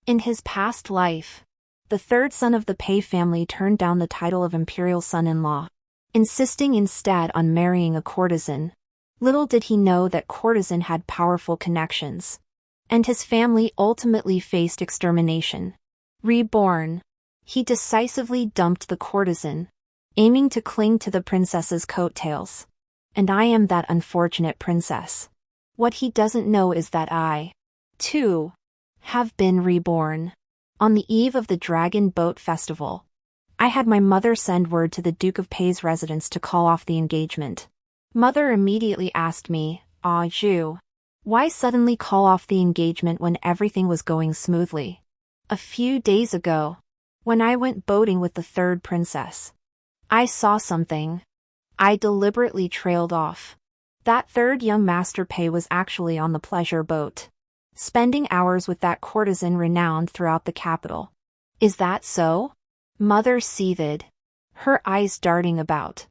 In his past life, the third son of the Pei family turned down the title of imperial son-in-law, insisting instead on marrying a courtesan. Little did he know that courtesan had powerful connections, and his family ultimately faced extermination. Reborn, he decisively dumped the courtesan, aiming to cling to the princess's coattails. And I am that unfortunate princess. What he doesn't know is that I, too, have been reborn. On the eve of the Dragon Boat Festival, I had my mother send word to the Duke of Pei's residence to call off the engagement. Mother immediately asked me, "Ah, Zhu, why suddenly call off the engagement when everything was going smoothly? A few days ago, when I went boating with the third princess, I saw something. I deliberately trailed off. That third young Master Pei was actually on the pleasure boat, spending hours with that courtesan renowned throughout the capital." "Is that so?" Mother seethed, her eyes darting about.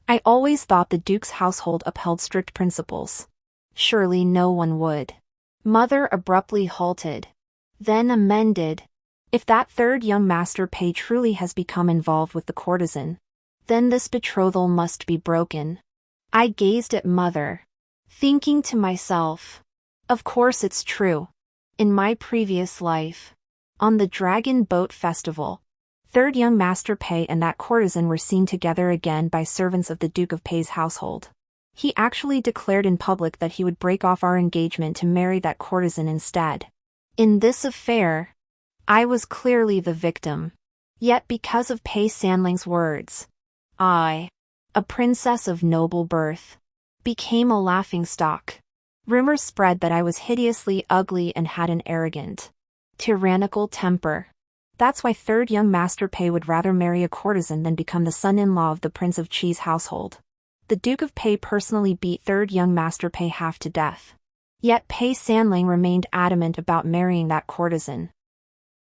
"I always thought the Duke's household upheld strict principles. Surely no one would." Mother abruptly halted, then amended. "If that third young Master Pei truly has become involved with the courtesan, then this betrothal must be broken." I gazed at Mother, thinking to myself, of course it's true. In my previous life, on the Dragon Boat Festival, third young Master Pei and that courtesan were seen together again by servants of the Duke of Pei's household. He actually declared in public that he would break off our engagement to marry that courtesan instead. In this affair, I was clearly the victim. Yet because of Pei Sanling's words, I, a princess of noble birth, became a laughingstock. Rumors spread that I was hideously ugly and had an arrogant, tyrannical temper. That's why third young Master Pei would rather marry a courtesan than become the son-in-law of the Prince of Qi's household. The Duke of Pei personally beat third young Master Pei half to death. Yet Pei Sanling remained adamant about marrying that courtesan.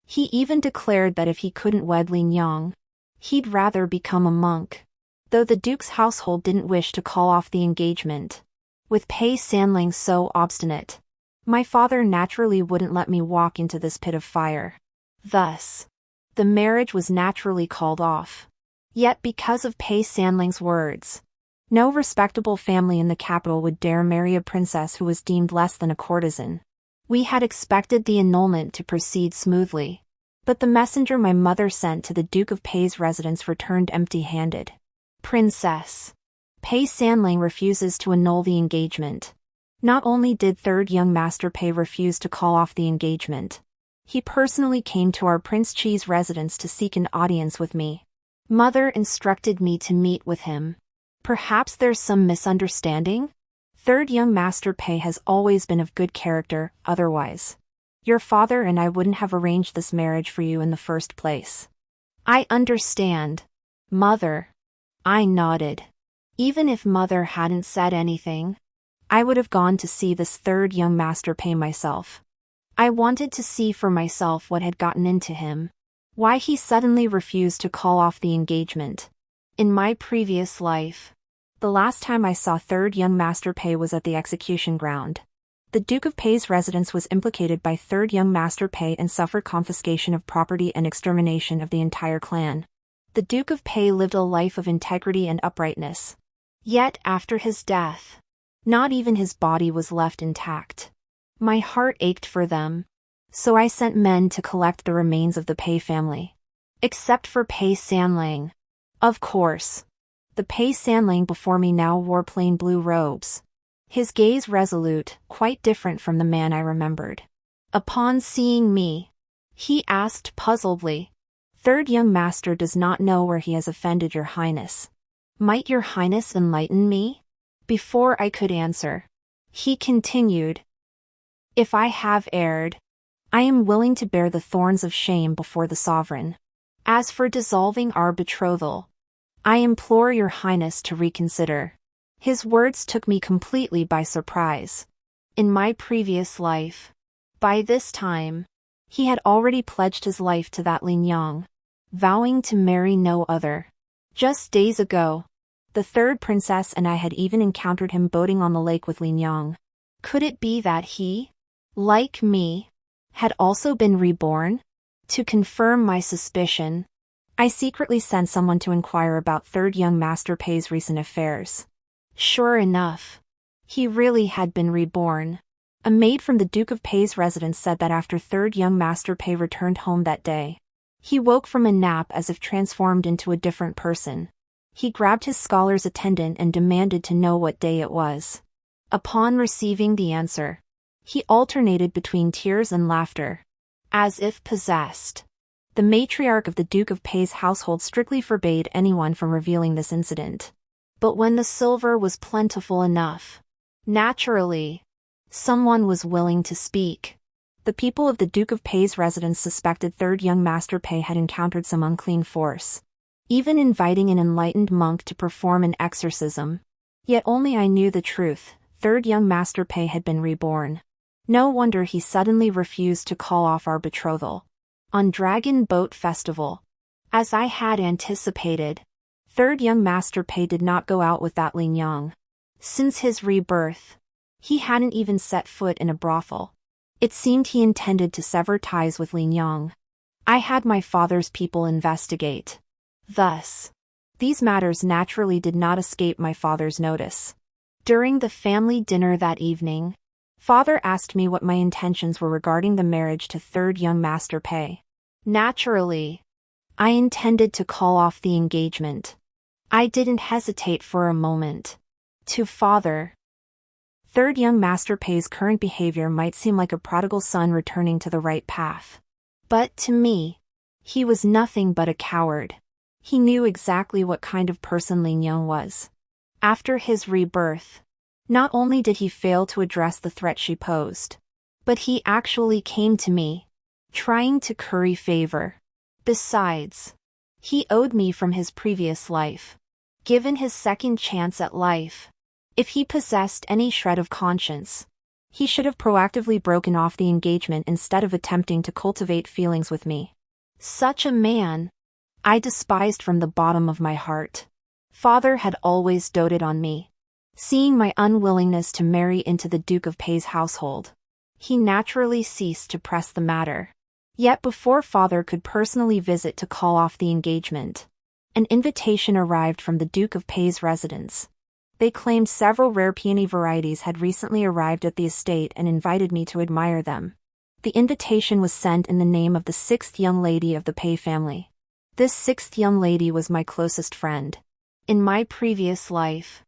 He even declared that if he couldn't wed Niang, he'd rather become a monk. Though the Duke's household didn't wish to call off the engagement, with Pei Sanling so obstinate, my father naturally wouldn't let me walk into this pit of fire. Thus, the marriage was naturally called off. Yet because of Pei Sanling's words, no respectable family in the capital would dare marry a princess who was deemed less than a courtesan. We had expected the annulment to proceed smoothly, but the messenger my mother sent to the Duke of Pei's residence returned empty-handed. "Princess, Pei Sanling refuses to annul the engagement." Not only did third young Master Pei refuse to call off the engagement, he personally came to our Prince Qi's residence to seek an audience with me. Mother instructed me to meet with him. Perhaps there's some misunderstanding? Third young Master Pei has always been of good character, otherwise your father and I wouldn't have arranged this marriage for you in the first place. "I understand, Mother." I nodded. Even if Mother hadn't said anything, I would have gone to see this third young Master Pei myself. I wanted to see for myself what had gotten into him, why he suddenly refused to call off the engagement. In my previous life, the last time I saw third young Master Pei was at the execution ground. The Duke of Pei's residence was implicated by third young Master Pei and suffered confiscation of property and extermination of the entire clan. The Duke of Pei lived a life of integrity and uprightness. Yet after his death, not even his body was left intact. My heart ached for them, so I sent men to collect the remains of the Pei family. Except for Pei Sanling. Of course. The Pei Sanling before me now wore plain blue robes. His gaze resolute, quite different from the man I remembered. Upon seeing me, he asked puzzledly, "Third young master does not know where he has offended your highness. Might your highness enlighten me?" Before I could answer, he continued, "If I have erred, I am willing to bear the thorns of shame before the sovereign. As for dissolving our betrothal, I implore your highness to reconsider." His words took me completely by surprise. In my previous life, by this time, he had already pledged his life to that Niang, vowing to marry no other. Just days ago, the third princess and I had even encountered him boating on the lake with Niang. Could it be that he, like me, had also been reborn? To confirm my suspicion, I secretly sent someone to inquire about third young Master Pei's recent affairs. Sure enough, he really had been reborn. A maid from the Duke of Pei's residence said that after third young Master Pei returned home that day, he woke from a nap as if transformed into a different person. He grabbed his scholar's attendant and demanded to know what day it was. Upon receiving the answer, he alternated between tears and laughter, as if possessed. The matriarch of the Duke of Pei's household strictly forbade anyone from revealing this incident. But when the silver was plentiful enough, naturally, someone was willing to speak. The people of the Duke of Pei's residence suspected third young Master Pei had encountered some unclean force, even inviting an enlightened monk to perform an exorcism. Yet only I knew the truth: third young Master Pei had been reborn. No wonder he suddenly refused to call off our betrothal on Dragon Boat Festival. As I had anticipated, third young Master Pei did not go out with that Niang. Since his rebirth, he hadn't even set foot in a brothel. It seemed he intended to sever ties with Niang. I had my father's people investigate. Thus, these matters naturally did not escape my father's notice. During the family dinner that evening, Father asked me what my intentions were regarding the marriage to third young Master Pei. Naturally, I intended to call off the engagement. I didn't hesitate for a moment. To Father, third young Master Pei's current behavior might seem like a prodigal son returning to the right path. But to me, he was nothing but a coward. He knew exactly what kind of person Niang was. After his rebirth, not only did he fail to address the threat she posed, but he actually came to me, trying to curry favor. Besides, he owed me from his previous life. Given his second chance at life, if he possessed any shred of conscience, he should have proactively broken off the engagement instead of attempting to cultivate feelings with me. Such a man, I despised from the bottom of my heart. Father had always doted on me. Seeing my unwillingness to marry into the Duke of Pei's household, he naturally ceased to press the matter. Yet before Father could personally visit to call off the engagement, an invitation arrived from the Duke of Pei's residence. They claimed several rare peony varieties had recently arrived at the estate and invited me to admire them. The invitation was sent in the name of the sixth young lady of the Pei family. This sixth young lady was my closest friend. In my previous life,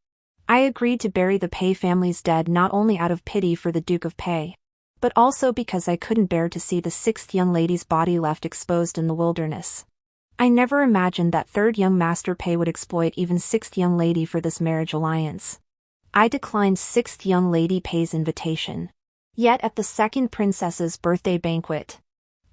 I agreed to bury the Pei family's dead not only out of pity for the Duke of Pei, but also because I couldn't bear to see the sixth young lady's body left exposed in the wilderness. I never imagined that third young Master Pei would exploit even sixth young lady for this marriage alliance. I declined sixth young Lady Pei's invitation. Yet at the second princess's birthday banquet,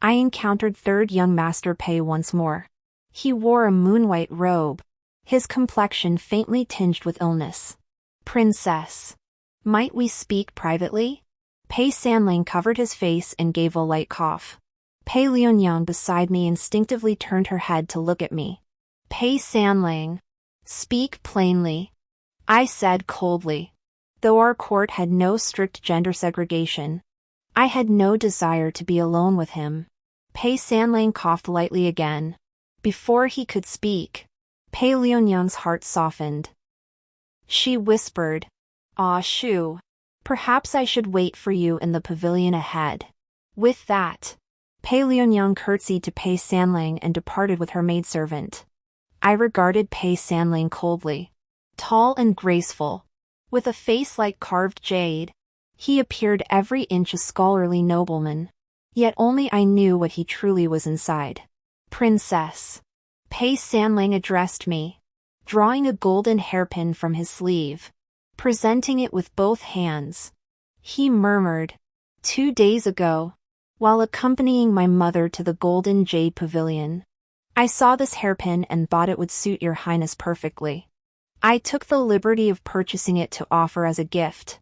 I encountered third young Master Pei once more. He wore a moon-white robe, his complexion faintly tinged with illness. Princess, might we speak privately? Pei Sanling covered his face and gave a light cough. Pei Lianyang beside me instinctively turned her head to look at me. Pei Sanling, speak plainly, I said coldly. Though our court had no strict gender segregation, I had no desire to be alone with him. Pei Sanling coughed lightly again. Before he could speak, Pei Lianyang's heart softened. She whispered, "Ah Shu, perhaps I should wait for you in the pavilion ahead." With that, Pei Lianyang curtsied to Pei Sanling and departed with her maidservant. I regarded Pei Sanling coldly. Tall and graceful, with a face like carved jade, he appeared every inch a scholarly nobleman. Yet only I knew what he truly was inside. Princess, Pei Sanling addressed me, drawing a golden hairpin from his sleeve, presenting it with both hands. He murmured, 2 days ago, while accompanying my mother to the Golden Jade Pavilion, I saw this hairpin and thought it would suit your highness perfectly. I took the liberty of purchasing it to offer as a gift.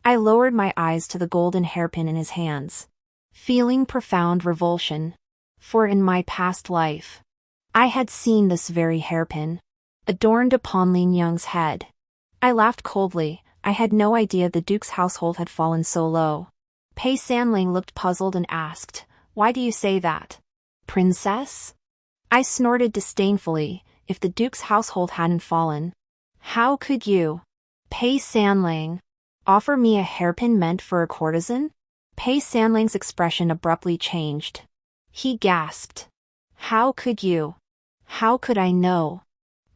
I lowered my eyes to the golden hairpin in his hands, feeling profound revulsion. For in my past life, I had seen this very hairpin, adorned upon Niang's head. I laughed coldly. I had no idea the Duke's household had fallen so low. Pei Sanling looked puzzled and asked, "Why do you say that? Princess?" I snorted disdainfully. If the Duke's household hadn't fallen. How could you, Pei Sanling, offer me a hairpin meant for a courtesan? Pei Sanling's expression abruptly changed. He gasped. How could you? How could I know?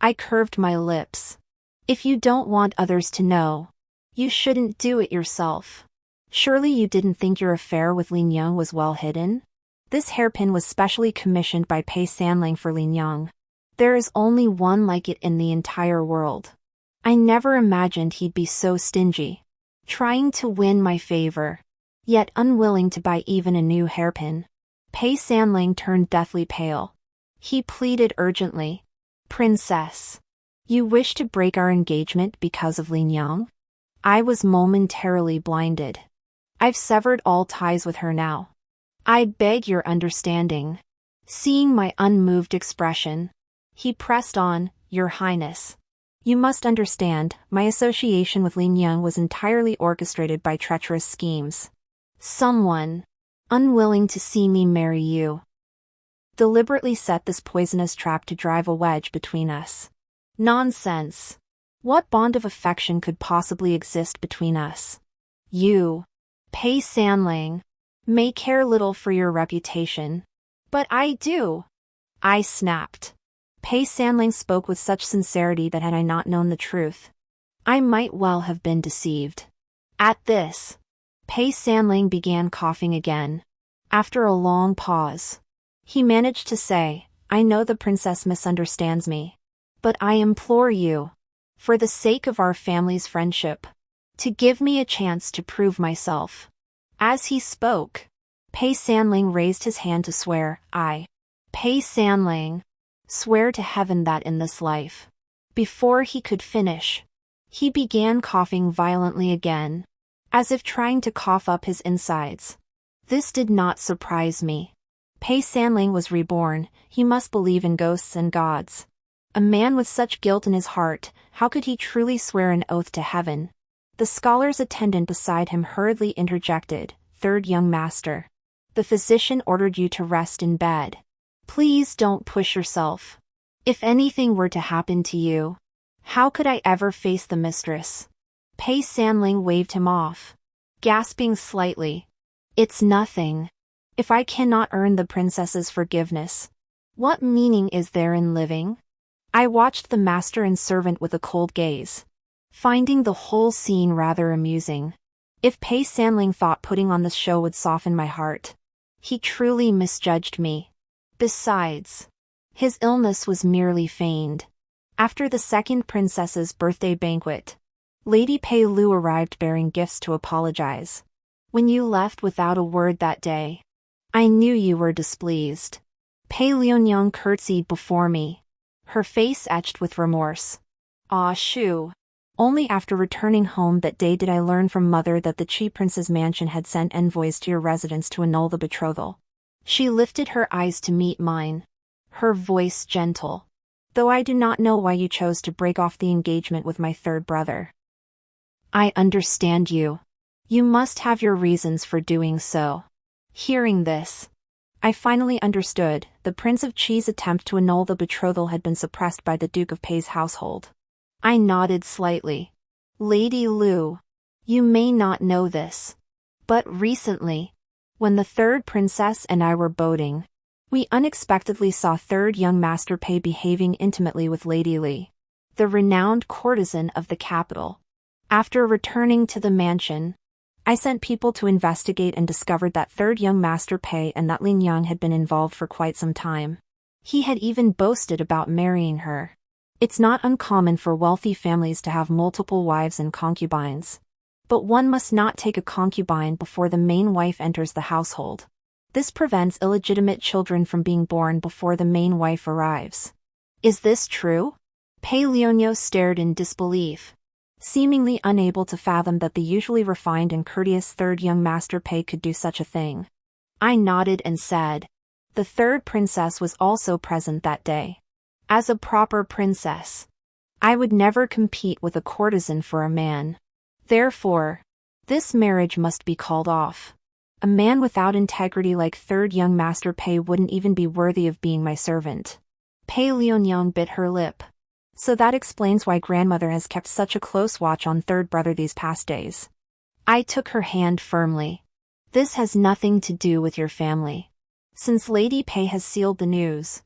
I curved my lips. If you don't want others to know, you shouldn't do it yourself. Surely you didn't think your affair with Li Niang was well hidden? This hairpin was specially commissioned by Pei Sanling for Li Niang. There is only one like it in the entire world. I never imagined he'd be so stingy. Trying to win my favor, yet unwilling to buy even a new hairpin. Pei Sanling turned deathly pale. He pleaded urgently. Princess, you wish to break our engagement because of Li Niang? I was momentarily blinded. I've severed all ties with her now. I beg your understanding. Seeing my unmoved expression, he pressed on, Your Highness. You must understand, my association with Li Niang was entirely orchestrated by treacherous schemes. Someone, unwilling to see me marry you, deliberately set this poisonous trap to drive a wedge between us. Nonsense. What bond of affection could possibly exist between us? You, Pei Sanling, may care little for your reputation. But I do. I snapped. Pei Sanling spoke with such sincerity that had I not known the truth, I might well have been deceived. At this, Pei Sanling began coughing again. After a long pause, he managed to say, I know the princess misunderstands me. But I implore you, for the sake of our family's friendship, to give me a chance to prove myself. As he spoke, Pei Sanling raised his hand to swear. Pei Sanling, swear to heaven that in this life. Before he could finish, he began coughing violently again, as if trying to cough up his insides. This did not surprise me. Pei Sanling was reborn, he must believe in ghosts and gods. A man with such guilt in his heart, how could he truly swear an oath to heaven? The scholar's attendant beside him hurriedly interjected, Third young master. The physician ordered you to rest in bed. Please don't push yourself. If anything were to happen to you, how could I ever face the mistress? Pei Sanling waved him off, gasping slightly. It's nothing. If I cannot earn the princess's forgiveness, what meaning is there in living? I watched the master and servant with a cold gaze, finding the whole scene rather amusing. If Pei Sanling thought putting on this show would soften my heart, he truly misjudged me. Besides, his illness was merely feigned. After the second princess's birthday banquet, Lady Pei arrived bearing gifts to apologize. When you left without a word that day, I knew you were displeased. Pei Lianyang curtsied before me, her face etched with remorse. Ah shoo. Only after returning home that day did I learn from mother that the Chi prince's mansion had sent envoys to your residence to annul the betrothal. She lifted her eyes to meet mine, her voice gentle. Though I do not know why you chose to break off the engagement with my third brother. I understand you. You must have your reasons for doing so. Hearing this, I finally understood. The Prince of Qi's attempt to annul the betrothal had been suppressed by the Duke of Pei's household. I nodded slightly. Lady Lu, you may not know this, but recently, when the third princess and I were boating, we unexpectedly saw third young Master Pei behaving intimately with Lady Li, the renowned courtesan of the capital. After returning to the mansion, I sent people to investigate and discovered that third young Master Pei and that Li Niang had been involved for quite some time. He had even boasted about marrying her. It's not uncommon for wealthy families to have multiple wives and concubines. But one must not take a concubine before the main wife enters the household. This prevents illegitimate children from being born before the main wife arrives. Is this true? Pei Lianyang stared in disbelief, seemingly unable to fathom that the usually refined and courteous third young Master Pei could do such a thing. I nodded and said, the third princess was also present that day. As a proper princess, I would never compete with a courtesan for a man. Therefore, this marriage must be called off. A man without integrity like third young master Pei wouldn't even be worthy of being my servant. Pei Lianyang bit her lip. So that explains why grandmother has kept such a close watch on third brother these past days. I took her hand firmly. This has nothing to do with your family. Since Lady Pei has sealed the news,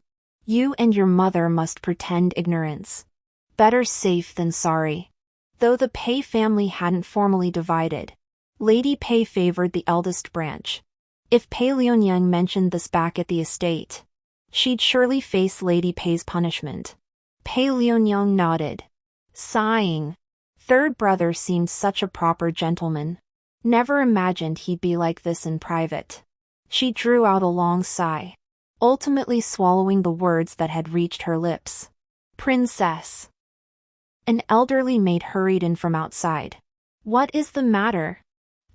you and your mother must pretend ignorance. Better safe than sorry. Though the Pei family hadn't formally divided, Lady Pei favored the eldest branch. If Pei Lianyang mentioned this back at the estate, she'd surely face Lady Pei's punishment. Pei Lianyang nodded, sighing. Third brother seemed such a proper gentleman. Never imagined he'd be like this in private. She drew out a long sigh, ultimately swallowing the words that had reached her lips. Princess. An elderly maid hurried in from outside. What is the matter?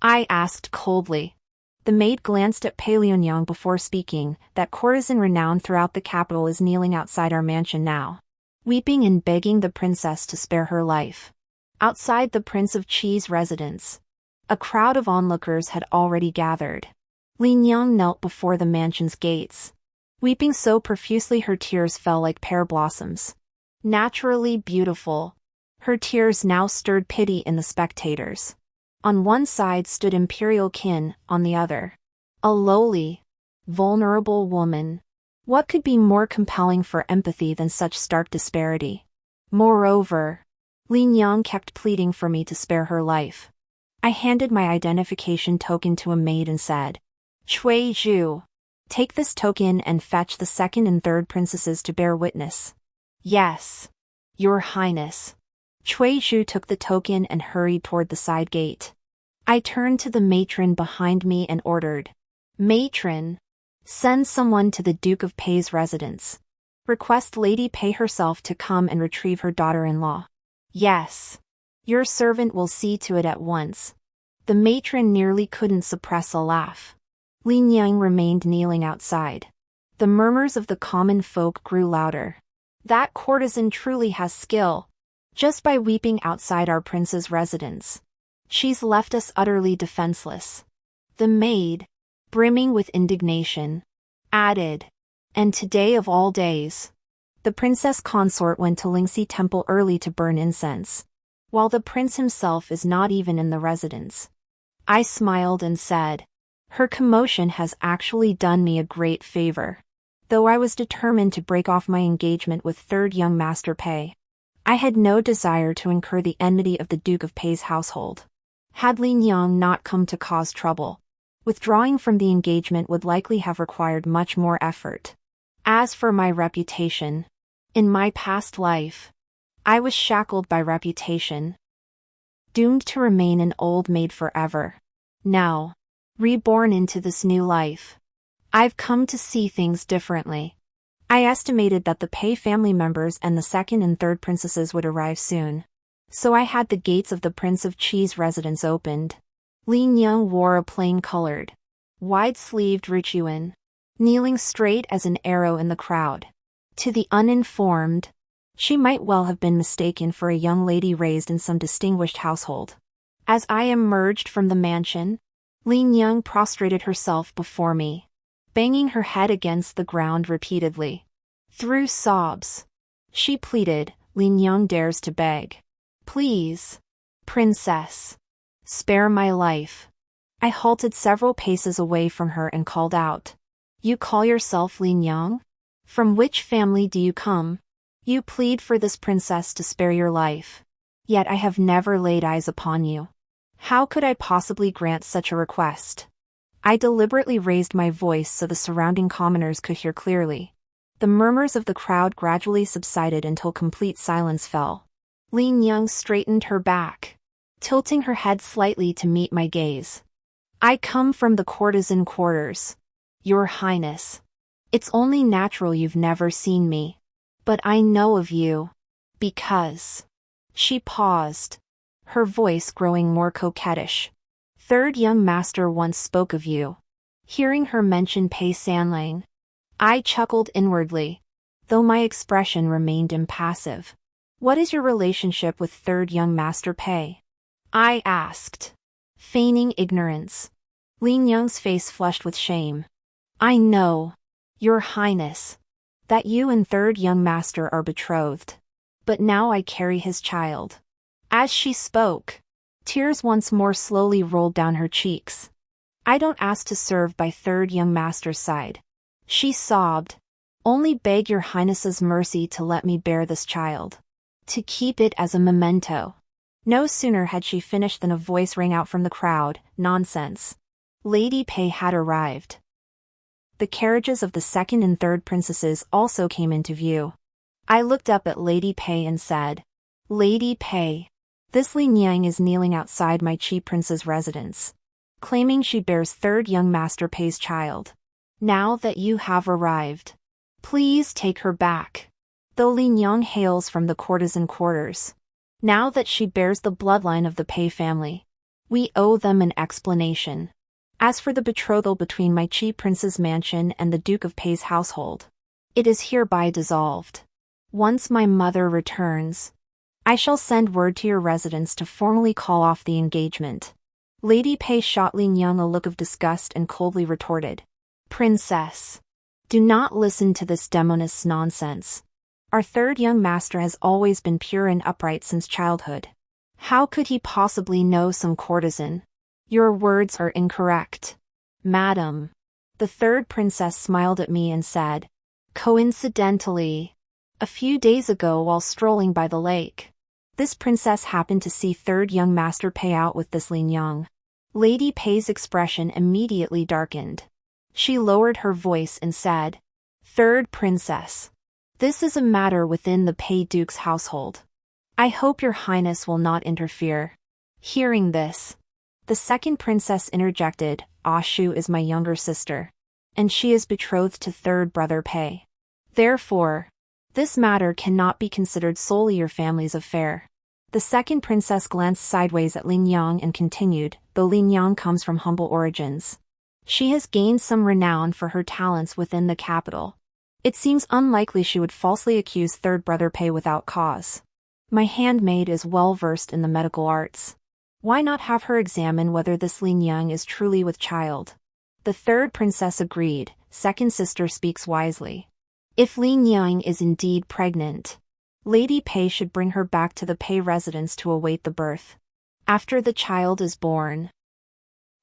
I asked coldly. The maid glanced at Pei Lianyang before speaking. That courtesan renowned throughout the capital is kneeling outside our mansion now, weeping and begging the princess to spare her life. Outside the Prince of Qi's residence, a crowd of onlookers had already gathered. Niang knelt before the mansion's gates, weeping so profusely her tears fell like pear blossoms. Naturally beautiful, her tears now stirred pity in the spectators. On one side stood imperial Qin, on the other, a lowly, vulnerable woman. What could be more compelling for empathy than such stark disparity? Moreover, Niang kept pleading for me to spare her life. I handed my identification token to a maid and said, Cui Zhu, take this token and fetch the second and third princesses to bear witness. Yes, Your Highness. Cui Zhu took the token and hurried toward the side gate. I turned to the matron behind me and ordered, Matron, send someone to the Duke of Pei's residence. Request Lady Pei herself to come and retrieve her daughter-in-law. Yes. Your servant will see to it at once. The matron nearly couldn't suppress a laugh. Niang remained kneeling outside. The murmurs of the common folk grew louder. That courtesan truly has skill. Just by weeping outside our prince's residence, she's left us utterly defenseless. The maid, brimming with indignation, added, and today of all days, the princess consort went to Lingxi temple early to burn incense, while the prince himself is not even in the residence. I smiled and said, her commotion has actually done me a great favor. Though I was determined to break off my engagement with third young master Pei, I had no desire to incur the enmity of the Duke of Pei's household. Had Niang not come to cause trouble, withdrawing from the engagement would likely have required much more effort. As for my reputation, in my past life, I was shackled by reputation, doomed to remain an old maid forever. Now, reborn into this new life, I've come to see things differently. I estimated that the Pei family members and the second and third princesses would arrive soon, so I had the gates of the Prince of Qi's residence opened. Niang wore a plain-colored, wide-sleeved richuan, kneeling straight as an arrow in the crowd. To the uninformed, she might well have been mistaken for a young lady raised in some distinguished household. As I emerged from the mansion, Niang prostrated herself before me, banging her head against the ground repeatedly. Through sobs, she pleaded, Niang dares to beg. Please, princess, spare my life. I halted several paces away from her and called out, You call yourself Niang? From which family do you come? You plead for this princess to spare your life. Yet I have never laid eyes upon you. How could I possibly grant such a request? I deliberately raised my voice so the surrounding commoners could hear clearly. The murmurs of the crowd gradually subsided until complete silence fell. Niang straightened her back, tilting her head slightly to meet my gaze. I come from the courtesan quarters, Your Highness. It's only natural you've never seen me. But I know of you. Because. She paused, her voice growing more coquettish. Third young master once spoke of you. Hearing her mention Pei Sanlang, I chuckled inwardly, though my expression remained impassive. What is your relationship with third young master Pei? I asked, feigning ignorance. Niang's face flushed with shame. I know, Your Highness, that you and third young master are betrothed. But now I carry his child. As she spoke, tears once more slowly rolled down her cheeks. I don't ask to serve by third young master's side. She sobbed. Only beg your highness's mercy to let me bear this child. To keep it as a memento. No sooner had she finished than a voice rang out from the crowd, nonsense. Lady Pei had arrived. The carriages of the second and third princesses also came into view. I looked up at Lady Pei and said, Lady Pei, this Niang is kneeling outside my Chi prince's residence, claiming she bears third young master Pei's child. Now that you have arrived, please take her back. Though Niang hails from the courtesan quarters, now that she bears the bloodline of the Pei family, we owe them an explanation. As for the betrothal between my Chi prince's mansion and the Duke of Pei's household, it is hereby dissolved. Once my mother returns, I shall send word to your residence to formally call off the engagement. Lady Pei shot Niang a look of disgust and coldly retorted, Princess, do not listen to this demoness nonsense. Our third young master has always been pure and upright since childhood. How could he possibly know some courtesan? Your words are incorrect. Madam. The third princess smiled at me and said, coincidentally, a few days ago while strolling by the lake, this princess happened to see third young master Pei out with this Niang. Lady Pei's expression immediately darkened. She lowered her voice and said, Third princess, this is a matter within the Pei Duke's household. I hope your highness will not interfere. Hearing this, the second princess interjected, Ashu is my younger sister, and she is betrothed to third brother Pei. Therefore, this matter cannot be considered solely your family's affair. The second princess glanced sideways at Niang and continued, though Niang comes from humble origins, she has gained some renown for her talents within the capital. It seems unlikely she would falsely accuse third brother Pei without cause. My handmaid is well versed in the medical arts. Why not have her examine whether this Niang is truly with child? The third princess agreed, second sister speaks wisely. If Niang is indeed pregnant, Lady Pei should bring her back to the Pei residence to await the birth. After the child is born,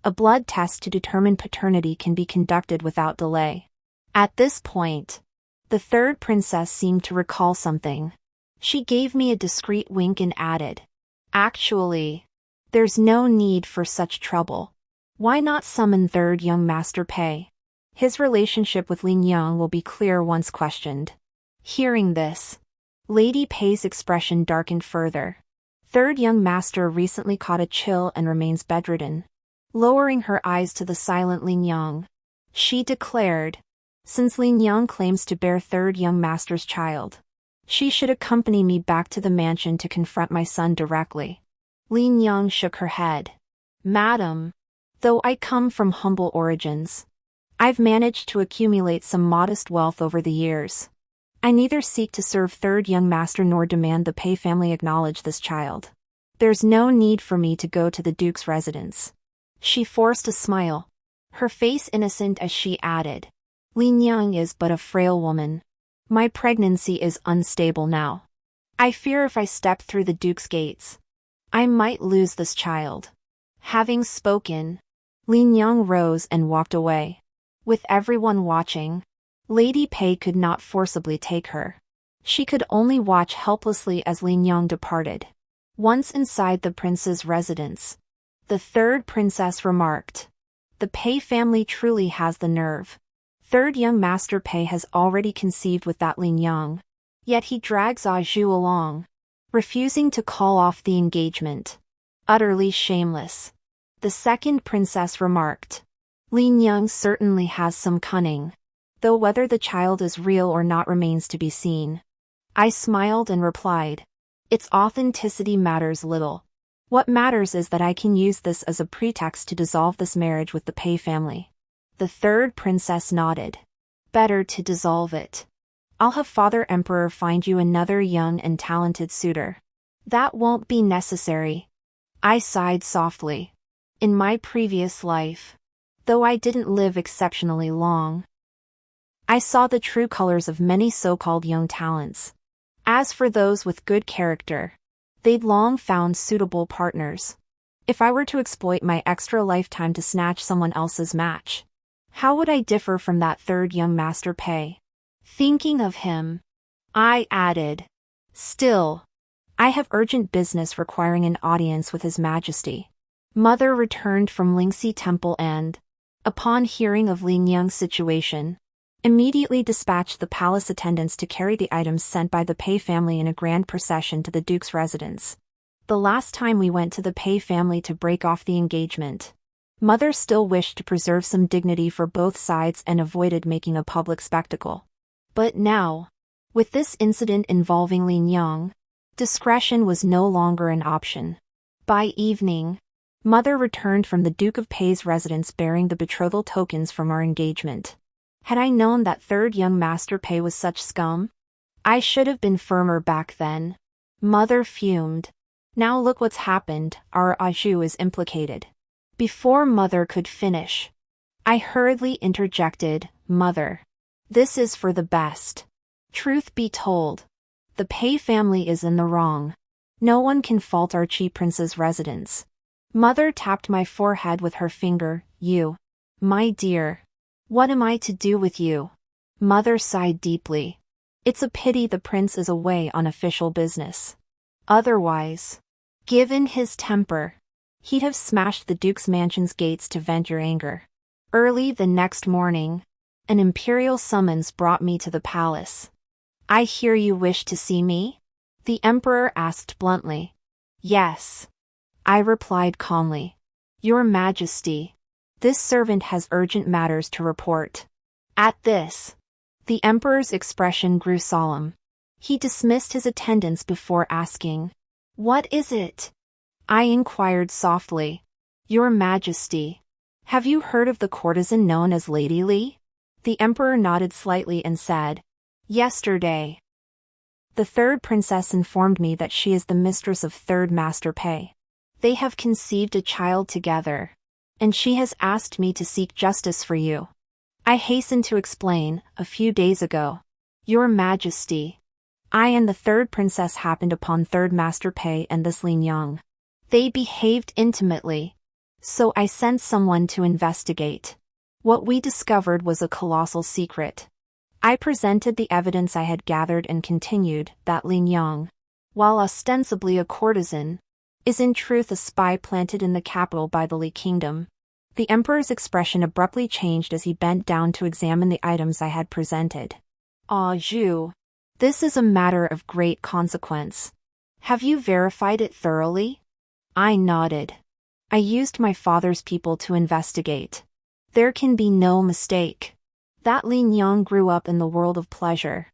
a blood test to determine paternity can be conducted without delay. At this point, the third princess seemed to recall something. She gave me a discreet wink and added, Actually, there's no need for such trouble. Why not summon third young master Pei? His relationship with Niang will be clear once questioned. Hearing this, Lady Pei's expression darkened further. Third young master recently caught a chill and remains bedridden. Lowering her eyes to the silent Niang, she declared, since Niang claims to bear third young master's child, she should accompany me back to the mansion to confront my son directly. Niang shook her head. Madam, though I come from humble origins, I've managed to accumulate some modest wealth over the years. I neither seek to serve third young master nor demand the Pei family acknowledge this child. There's no need for me to go to the Duke's residence. She forced a smile, her face innocent as she added, Niang is but a frail woman. My pregnancy is unstable now. I fear if I step through the Duke's gates, I might lose this child. Having spoken, Niang rose and walked away. With everyone watching, Lady Pei could not forcibly take her. She could only watch helplessly as Niang departed. Once inside the prince's residence, the third princess remarked, The Pei family truly has the nerve. Third young master Pei has already conceived with that Niang. Yet he drags Zhu along, refusing to call off the engagement. Utterly shameless. The second princess remarked, Niang certainly has some cunning, though whether the child is real or not remains to be seen. I smiled and replied, Its authenticity matters little. What matters is that I can use this as a pretext to dissolve this marriage with the Pei family. The third princess nodded. Better to dissolve it. I'll have Father Emperor find you another young and talented suitor. That won't be necessary. I sighed softly. In my previous life, though I didn't live exceptionally long. I saw the true colors of many so-called young talents. As for those with good character, they'd long found suitable partners. If I were to exploit my extra lifetime to snatch someone else's match, how would I differ from that third young Master Pei? Thinking of him, I added, "Still, I have urgent business requiring an audience with His Majesty." Mother returned from Lingxi Temple and, upon hearing of Li Niang's situation, immediately dispatched the palace attendants to carry the items sent by the Pei family in a grand procession to the Duke's residence. The last time we went to the Pei family to break off the engagement, Mother still wished to preserve some dignity for both sides and avoided making a public spectacle. But now, with this incident involving Li Niang, discretion was no longer an option. By evening, Mother returned from the Duke of Pei's residence bearing the betrothal tokens from our engagement. Had I known that third young Master Pei was such scum, I should have been firmer back then. Mother fumed. Now look what's happened, our Aju is implicated. Before Mother could finish, I hurriedly interjected, "Mother, this is for the best. Truth be told, the Pei family is in the wrong. No one can fault our Chi Prince's residence." Mother tapped my forehead with her finger. "You, my dear, what am I to do with you?" Mother sighed deeply. "It's a pity the prince is away on official business. Otherwise, given his temper, he'd have smashed the Duke's mansion's gates to vent your anger." Early the next morning, an imperial summons brought me to the palace. "I hear you wish to see me?" the emperor asked bluntly. "Yes," I replied calmly. "Your Majesty, this servant has urgent matters to report." At this, the emperor's expression grew solemn. He dismissed his attendants before asking, "What is it?" I inquired softly. "Your Majesty, have you heard of the courtesan known as Lady Li?" The emperor nodded slightly and said, "Yesterday, the third princess informed me that she is the mistress of third Master Pei. They have conceived a child together, and she has asked me to seek justice for you." I hastened to explain, "A few days ago, Your Majesty, I and the third princess happened upon third Master Pei and this Li Niang. They behaved intimately, so I sent someone to investigate. What we discovered was a colossal secret." I presented the evidence I had gathered and continued that Li Niang, while ostensibly a courtesan, is in truth a spy planted in the capital by the Li kingdom. The emperor's expression abruptly changed as he bent down to examine the items I had presented. "Ah, Zhu, this is a matter of great consequence. Have you verified it thoroughly?" I nodded. "I used my father's people to investigate. There can be no mistake. That Li Niang grew up in the world of pleasure,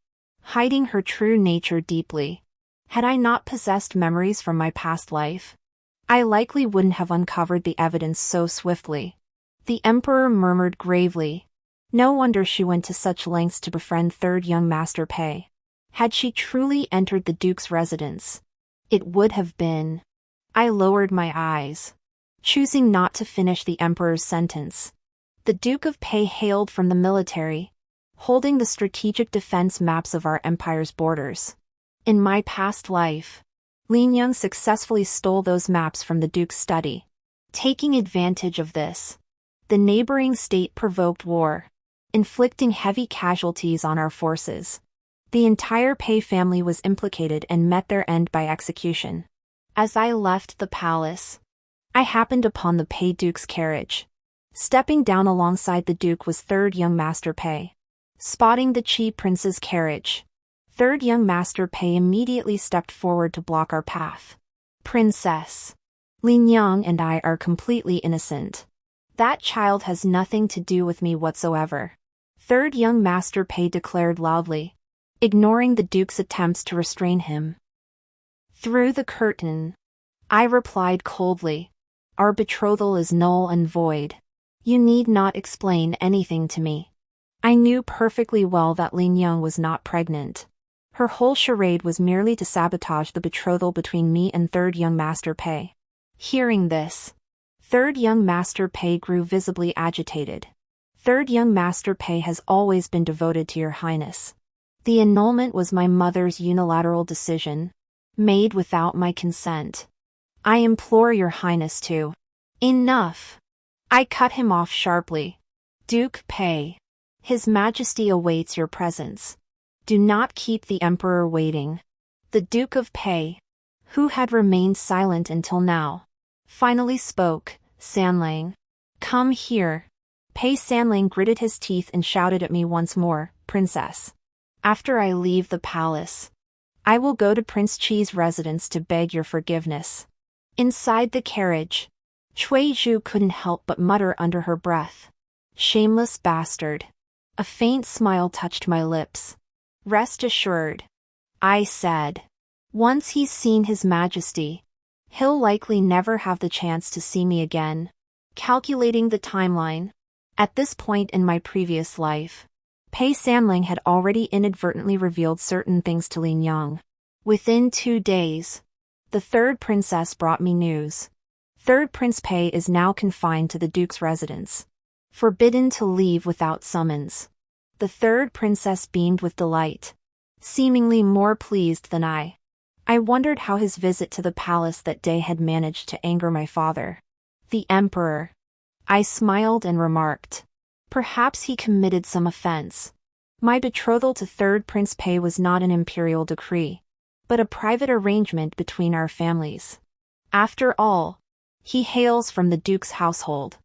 hiding her true nature deeply. Had I not possessed memories from my past life, I likely wouldn't have uncovered the evidence so swiftly." The emperor murmured gravely, "No wonder she went to such lengths to befriend third young Master Pei. Had she truly entered the Duke's residence, it would have been..." I lowered my eyes, choosing not to finish the emperor's sentence. The Duke of Pei hailed from the military, holding the strategic defense maps of our empire's borders. In my past life, Li Niang successfully stole those maps from the Duke's study. Taking advantage of this, the neighboring state provoked war, inflicting heavy casualties on our forces. The entire Pei family was implicated and met their end by execution. As I left the palace, I happened upon the Pei Duke's carriage. Stepping down alongside the Duke was third young Master Pei. Spotting the Chi Prince's carriage, third young Master Pei immediately stepped forward to block our path. "Princess, Li Niang and I are completely innocent. That child has nothing to do with me whatsoever," third young Master Pei declared loudly, ignoring the Duke's attempts to restrain him. "Through the curtain," I replied coldly. "Our betrothal is null and void. You need not explain anything to me." I knew perfectly well that Li Niang was not pregnant. Her whole charade was merely to sabotage the betrothal between me and third young Master Pei. Hearing this, Third young Master Pei grew visibly agitated. Third young Master Pei has always been devoted to your highness. The annulment was my mother's unilateral decision, made without my consent. I implore your highness to. Enough! I cut him off sharply. Duke Pei. His Majesty awaits your presence. Do not keep the Emperor waiting. The Duke of Pei, who had remained silent until now, finally spoke. Sanlang. Come here. Pei Sanlang gritted his teeth and shouted at me once more, Princess. After I leave the palace, I will go to Prince Qi's residence to beg your forgiveness. Inside the carriage, Cui Zhu couldn't help but mutter under her breath. Shameless bastard. A faint smile touched my lips. Rest assured, I said. Once he's seen His Majesty, he'll likely never have the chance to see me again. Calculating the timeline. At this point in my previous life, Pei Sanlang had already inadvertently revealed certain things to Niang. Within 2 days, the third princess brought me news. Third Prince Pei is now confined to the Duke's residence, forbidden to leave without summons. The third princess beamed with delight, seemingly more pleased than I. I wondered how his visit to the palace that day had managed to anger my father, the Emperor. I smiled and remarked, perhaps he committed some offense. My betrothal to third Prince Pei was not an imperial decree, but a private arrangement between our families. After all, he hails from the Duke's household.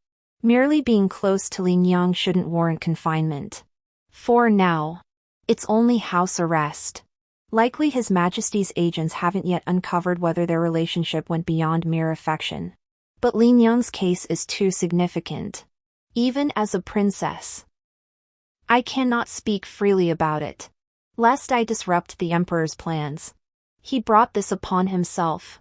Merely being close to Niang shouldn't warrant confinement. For now, it's only house arrest. Likely His Majesty's agents haven't yet uncovered whether their relationship went beyond mere affection. But Niang's case is too significant. Even as a princess, I cannot speak freely about it, lest I disrupt the Emperor's plans. He brought this upon himself.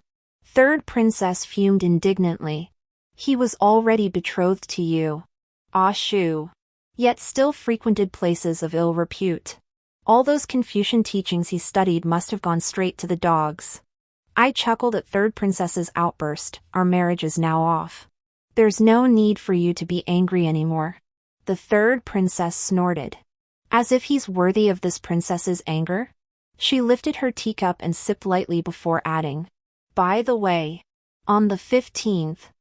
Third princess fumed indignantly. He was already betrothed to you, Ah Shu, yet still frequented places of ill repute. All those Confucian teachings he studied must have gone straight to the dogs. I chuckled at third princess's outburst. Our marriage is now off. There's no need for you to be angry anymore. The third princess snorted. As if he's worthy of this princess's anger? She lifted her teacup and sipped lightly before adding, by the way, on the 15th,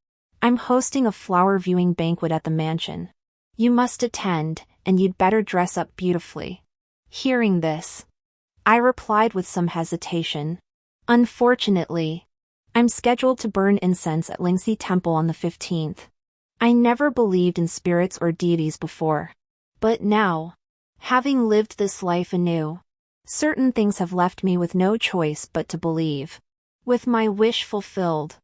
I'm hosting a flower viewing banquet at the mansion. You must attend, and you'd better dress up beautifully. Hearing this, I replied with some hesitation. Unfortunately, I'm scheduled to burn incense at Lingxi Temple on the 15th. I never believed in spirits or deities before. But now, having lived this life anew, certain things have left me with no choice but to believe. With my wish fulfilled,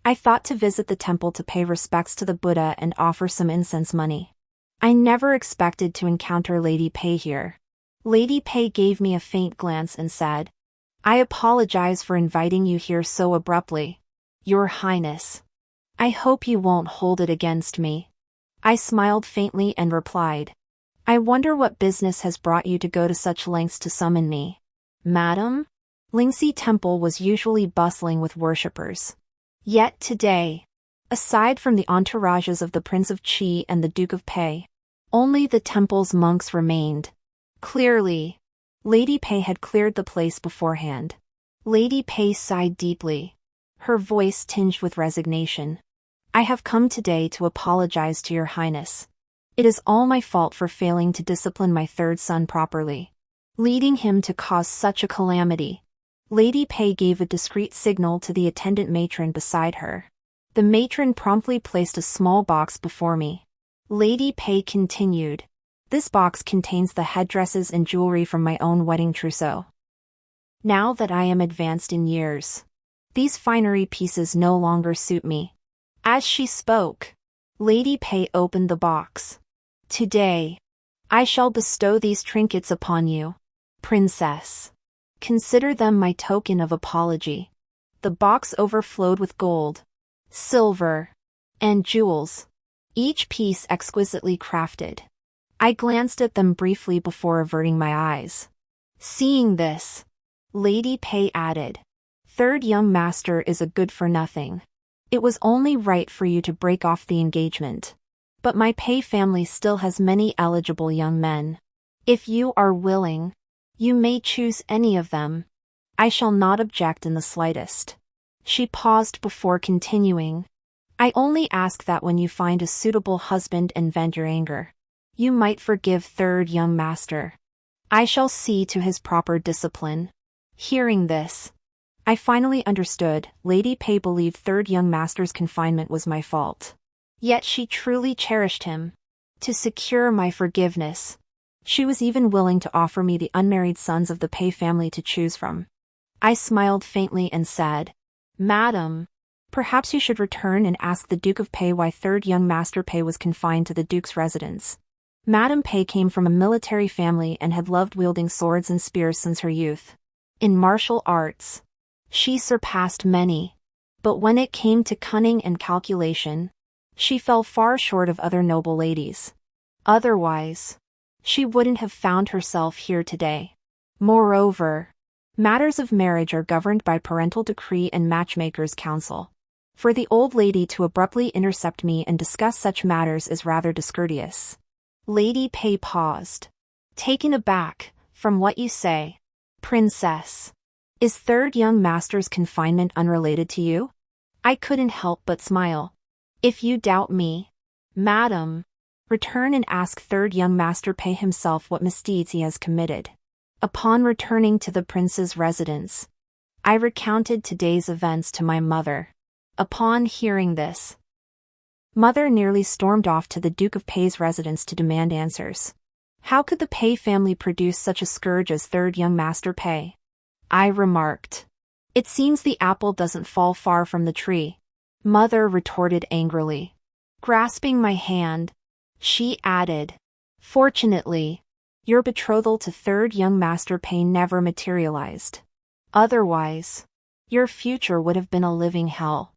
I thought to visit the temple to pay respects to the Buddha and offer some incense money. I never expected to encounter Lady Pei here. Lady Pei gave me a faint glance and said, I apologize for inviting you here so abruptly, Your Highness. I hope you won't hold it against me. I smiled faintly and replied, I wonder what business has brought you to go to such lengths to summon me. Madam? Lingxi Temple was usually bustling with worshippers. Yet today, aside from the entourages of the Prince of Qi and the Duke of Pei, only the temple's monks remained. Clearly, Lady Pei had cleared the place beforehand. Lady Pei sighed deeply, her voice tinged with resignation. I have come today to apologize to Your Highness. It is all my fault for failing to discipline my third son properly, leading him to cause such a calamity. Lady Pei gave a discreet signal to the attendant matron beside her. The matron promptly placed a small box before me. Lady Pei continued, This box contains the headdresses and jewelry from my own wedding trousseau. Now that I am advanced in years, these finery pieces no longer suit me. As she spoke, Lady Pei opened the box. Today, I shall bestow these trinkets upon you, Princess. Consider them my token of apology. The box overflowed with gold, silver, and jewels, each piece exquisitely crafted. I glanced at them briefly before averting my eyes. Seeing this, Lady Pei added, Third young master is a good-for-nothing. It was only right for you to break off the engagement. But my Pei family still has many eligible young men. If you are willing, you may choose any of them. I shall not object in the slightest. She paused before continuing. I only ask that when you find a suitable husband and vent your anger, you might forgive third young master. I shall see to his proper discipline. Hearing this, I finally understood. Lady Pei believed third young master's confinement was my fault. Yet she truly cherished him. To secure my forgiveness, she was even willing to offer me the unmarried sons of the Pei family to choose from. I smiled faintly and said, Madam, perhaps you should return and ask the Duke of Pei why third young Master Pei was confined to the Duke's residence. Madame Pei came from a military family and had loved wielding swords and spears since her youth. In martial arts, she surpassed many. But when it came to cunning and calculation, she fell far short of other noble ladies. Otherwise, she wouldn't have found herself here today. Moreover, matters of marriage are governed by parental decree and matchmaker's counsel. For the old lady to abruptly intercept me and discuss such matters is rather discourteous. Lady Pei paused. Taken aback, from what you say, Princess, is third young master's confinement unrelated to you? I couldn't help but smile. If you doubt me, Madam, return and ask third young Master Pei himself what misdeeds he has committed. Upon returning to the prince's residence, I recounted today's events to my mother. Upon hearing this, Mother nearly stormed off to the Duke of Pei's residence to demand answers. How could the Pei family produce such a scourge as third young Master Pei? I remarked. It seems the apple doesn't fall far from the tree. Mother retorted angrily. Grasping my hand, she added, Fortunately, your betrothal to third young Master Pei never materialized. Otherwise, your future would have been a living hell.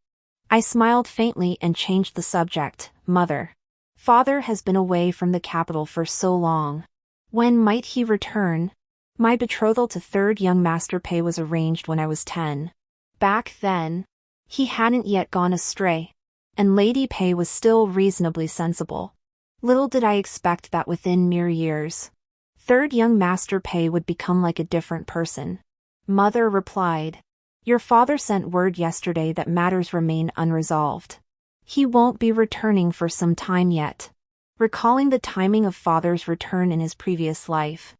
I smiled faintly and changed the subject. Mother, Father has been away from the capital for so long. When might he return? My betrothal to third young Master Pei was arranged when I was 10. Back then, he hadn't yet gone astray, and Lady Pei was still reasonably sensible. Little did I expect that within mere years, third young Master Pei would become like a different person. Mother replied, Your father sent word yesterday that matters remain unresolved. He won't be returning for some time yet. Recalling the timing of father's return in his previous life,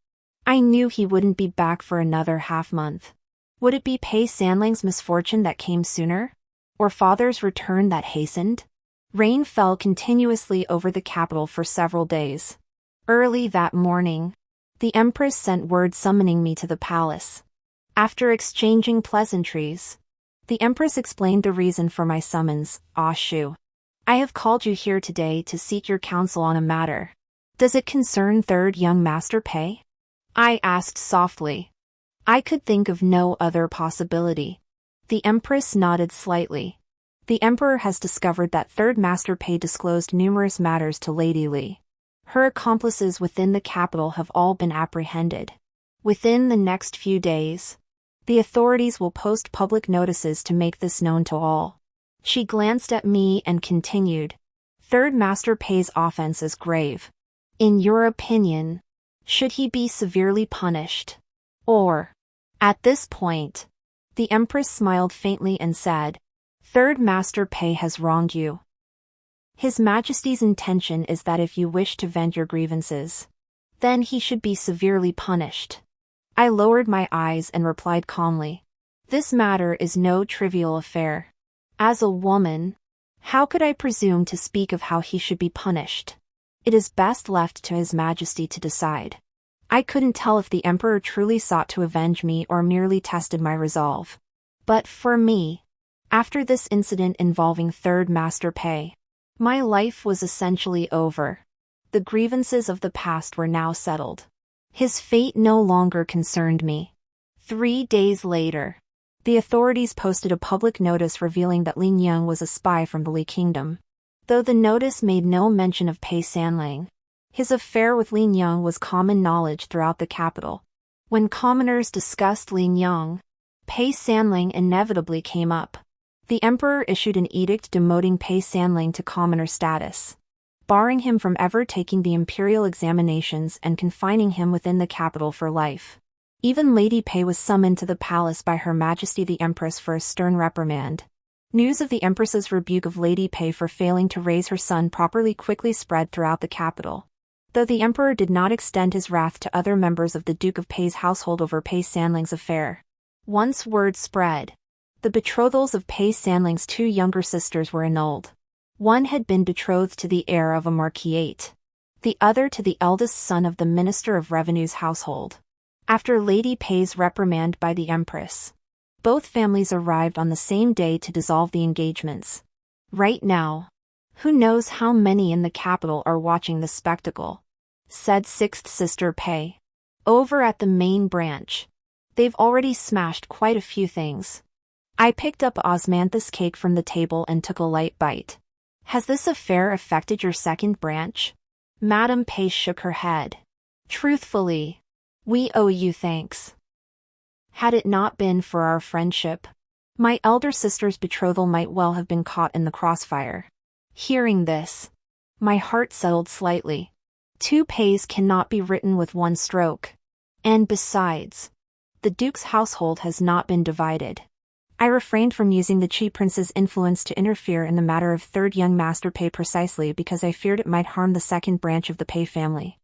I knew he wouldn't be back for another half-month. Would it be Pei Sanlang's misfortune that came sooner? Or father's return that hastened? Rain fell continuously over the capital for several days. Early that morning, the Empress sent word summoning me to the palace. After exchanging pleasantries, the Empress explained the reason for my summons. Ah Shu, I have called you here today to seek your counsel on a matter. Does it concern third young Master Pei? I asked softly. I could think of no other possibility. The Empress nodded slightly. The Emperor has discovered that third Master Pei disclosed numerous matters to Lady Li. Her accomplices within the capital have all been apprehended. Within the next few days, the authorities will post public notices to make this known to all. She glanced at me and continued. Third Master Pei's offense is grave. In your opinion, should he be severely punished? Or, at this point, the Empress smiled faintly and said, Third Master Pei has wronged you. His Majesty's intention is that if you wish to vent your grievances, then he should be severely punished. I lowered my eyes and replied calmly. This matter is no trivial affair. As a woman, how could I presume to speak of how he should be punished? It is best left to His Majesty to decide. I couldn't tell if the Emperor truly sought to avenge me or merely tested my resolve. But for me, after this incident involving third Master Pei, my life was essentially over. The grievances of the past were now settled. His fate no longer concerned me. 3 days later, the authorities posted a public notice revealing that Li Niang was a spy from the Li Kingdom. Though the notice made no mention of Pei Sanlang, his affair with Li Niang was common knowledge throughout the capital. When commoners discussed Li Niang, Pei Sanlang inevitably came up. The emperor issued an edict demoting Pei Sanling to commoner status, barring him from ever taking the imperial examinations and confining him within the capital for life. Even Lady Pei was summoned to the palace by Her Majesty the Empress for a stern reprimand. News of the Empress's rebuke of Lady Pei for failing to raise her son properly quickly spread throughout the capital. Though the emperor did not extend his wrath to other members of the Duke of Pei's household over Pei Sanling's affair. Once word spread, the betrothals of Pei Sanling's two younger sisters were annulled. One had been betrothed to the heir of a marquisate, the other to the eldest son of the Minister of Revenue's household. After Lady Pei's reprimand by the Empress, both families arrived on the same day to dissolve the engagements. Right now, who knows how many in the capital are watching the spectacle, said sixth sister Pei. Over at the main branch, they've already smashed quite a few things. I picked up osmanthus cake from the table and took a light bite. Has this affair affected your second branch? Madame Pei shook her head. Truthfully, we owe you thanks. Had it not been for our friendship, my elder sister's betrothal might well have been caught in the crossfire. Hearing this, my heart settled slightly. Two Peis cannot be written with one stroke. And besides, the Duke's household has not been divided. I refrained from using the Qi Prince's influence to interfere in the matter of third young Master Pei precisely because I feared it might harm the second branch of the Pei family.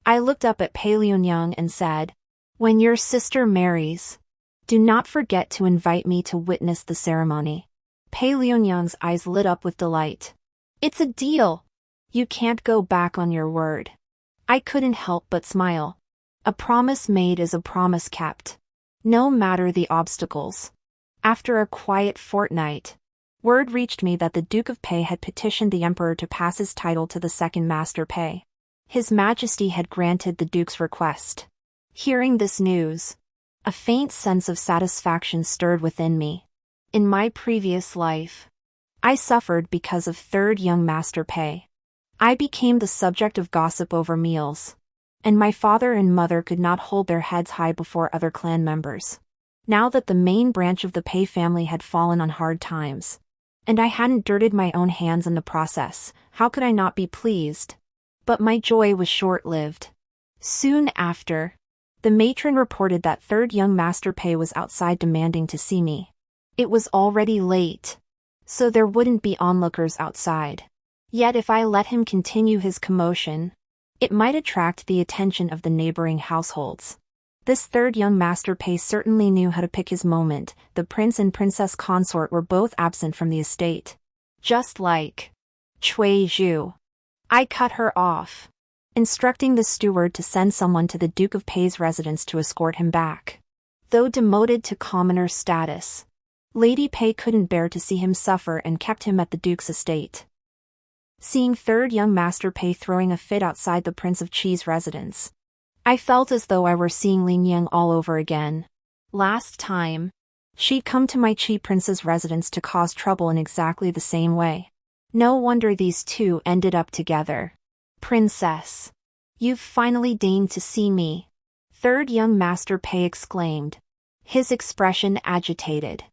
I looked up at Pei Liunyang and said, "When your sister marries, do not forget to invite me to witness the ceremony." Pei Liunyang's eyes lit up with delight. "It's a deal. You can't go back on your word." I couldn't help but smile. A promise made is a promise kept, no matter the obstacles. After a quiet fortnight, word reached me that the Duke of Pei had petitioned the emperor to pass his title to the second Master Pei. His Majesty had granted the Duke's request. Hearing this news, a faint sense of satisfaction stirred within me. In my previous life, I suffered because of third young Master Pei. I became the subject of gossip over meals, and my father and mother could not hold their heads high before other clan members. Now that the main branch of the Pei family had fallen on hard times, and I hadn't dirtied my own hands in the process, how could I not be pleased? But my joy was short-lived. Soon after, the matron reported that third young Master Pei was outside demanding to see me. It was already late, so there wouldn't be onlookers outside. Yet if I let him continue his commotion, it might attract the attention of the neighboring households. This third young Master Pei certainly knew how to pick his moment. The prince and princess consort were both absent from the estate. Just like Cui Zhu. I cut her off, instructing the steward to send someone to the Duke of Pei's residence to escort him back. Though demoted to commoner status, Lady Pei couldn't bear to see him suffer and kept him at the Duke's estate. Seeing third young Master Pei throwing a fit outside the Prince of Qi's residence, I felt as though I were seeing Li Niang all over again. Last time, she'd come to my Qi Prince's residence to cause trouble in exactly the same way. No wonder these two ended up together. "Princess, you've finally deigned to see me," third young Master Pei exclaimed, his expression agitated.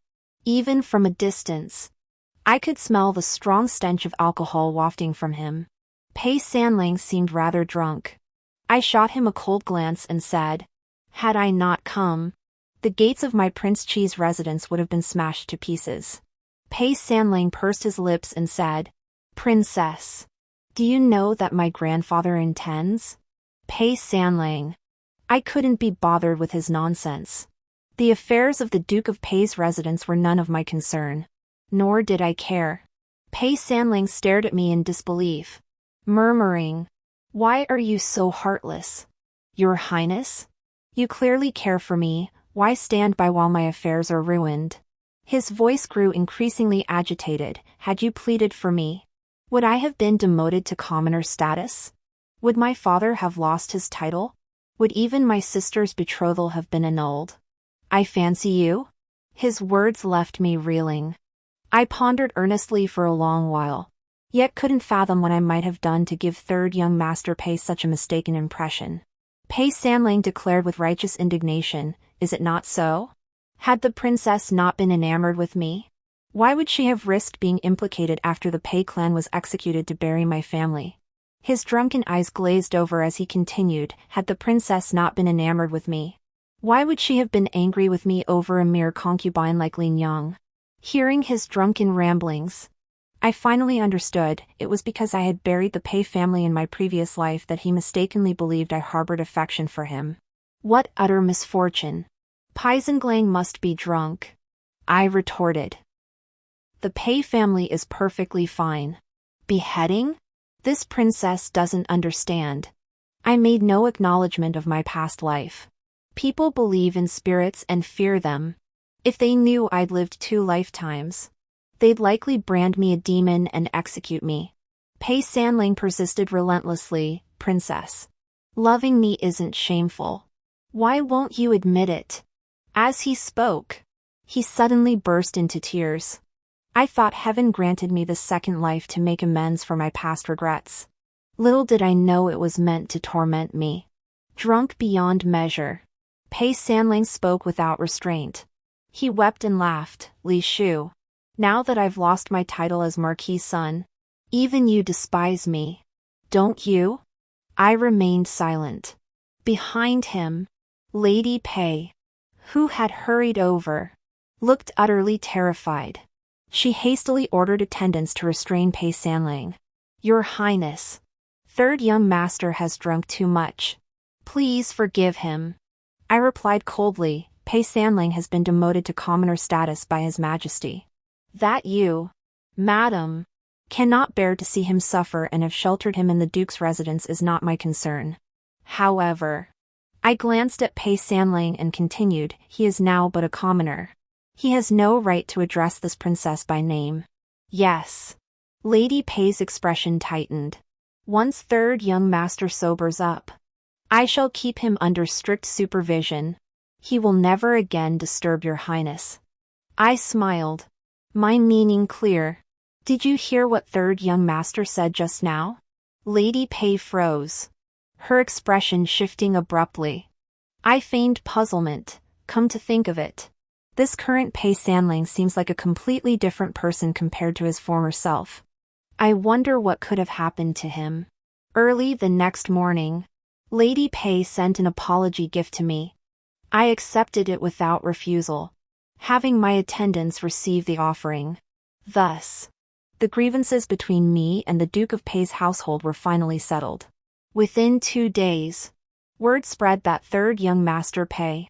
Even from a distance, I could smell the strong stench of alcohol wafting from him. Pei Sanling seemed rather drunk. I shot him a cold glance and said, "Had I not come, the gates of my Prince Qi's residence would have been smashed to pieces." Pei Sanling pursed his lips and said, "Princess, do you know that my grandfather intends?" Pei Sanling. I couldn't be bothered with his nonsense. The affairs of the Duke of Pei's residence were none of my concern. Nor did I care. Pei Sanling stared at me in disbelief, murmuring, "Why are you so heartless? Your Highness? You clearly care for me, why stand by while my affairs are ruined?" His voice grew increasingly agitated. "Had you pleaded for me, would I have been demoted to commoner status? Would my father have lost his title? Would even my sister's betrothal have been annulled? I fancy you?" His words left me reeling. I pondered earnestly for a long while, yet couldn't fathom what I might have done to give third young Master Pei such a mistaken impression. Pei Sanling declared with righteous indignation, "Is it not so? Had the princess not been enamored with me? Why would she have risked being implicated after the Pei clan was executed to bury my family? His drunken eyes glazed over as he continued, had the princess not been enamored with me? Why would she have been angry with me over a mere concubine like Niang? Hearing his drunken ramblings, I finally understood. It was because I had buried the Pei family in my previous life that he mistakenly believed I harbored affection for him. What utter misfortune! Paisenglang must be drunk, I retorted. The Pei family is perfectly fine. Beheading? This princess doesn't understand. I made no acknowledgement of my past life. People believe in spirits and fear them. If they knew I'd lived 2 lifetimes, they'd likely brand me a demon and execute me. Pei Sanling persisted relentlessly. Princess, loving me isn't shameful. Why won't you admit it? As he spoke, he suddenly burst into tears. I thought heaven granted me the second life to make amends for my past regrets. Little did I know it was meant to torment me. Drunk beyond measure, Pei Sanling spoke without restraint. He wept and laughed. Li Shu, now that I've lost my title as Marquis' son, even you despise me, don't you? I remained silent. Behind him, Lady Pei, who had hurried over, looked utterly terrified. She hastily ordered attendants to restrain Pei Sanling. Your Highness, third young master has drunk too much. Please forgive him. I replied coldly. Pei Sanling has been demoted to commoner status by His Majesty. That you, madam, cannot bear to see him suffer and have sheltered him in the Duke's residence is not my concern. However, I glanced at Pei Sanling and continued, he is now but a commoner. He has no right to address this princess by name. Yes. Lady Pei's expression tightened. Once third young master sobers up, I shall keep him under strict supervision. He will never again disturb your highness. I smiled. My meaning clear. Did you hear what third young master said just now? Lady Pei froze, her expression shifting abruptly. I feigned puzzlement. Come to think of it, this current Pei Sanling seems like a completely different person compared to his former self. I wonder what could have happened to him. Early the next morning, Lady Pei sent an apology gift to me. I accepted it without refusal, having my attendants receive the offering. Thus, the grievances between me and the Duke of Pei's household were finally settled. Within 2 days, word spread that third young master Pei,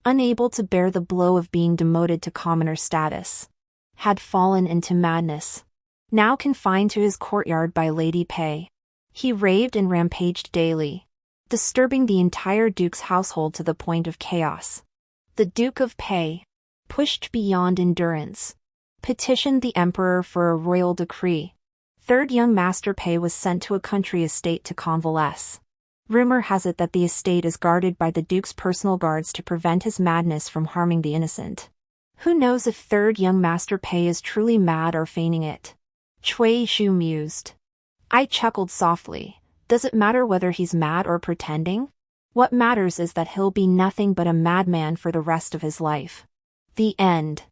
unable to bear the blow of being demoted to commoner status, had fallen into madness. Now confined to his courtyard by Lady Pei, he raved and rampaged daily, disturbing the entire Duke's household to the point of chaos. The Duke of Pei, pushed beyond endurance, petitioned the Emperor for a royal decree. Third young master Pei was sent to a country estate to convalesce. Rumor has it that the estate is guarded by the Duke's personal guards to prevent his madness from harming the innocent. Who knows if third young master Pei is truly mad or feigning it? Cui Shu mused. I chuckled softly. Does it matter whether he's mad or pretending? What matters is that he'll be nothing but a madman for the rest of his life. The end.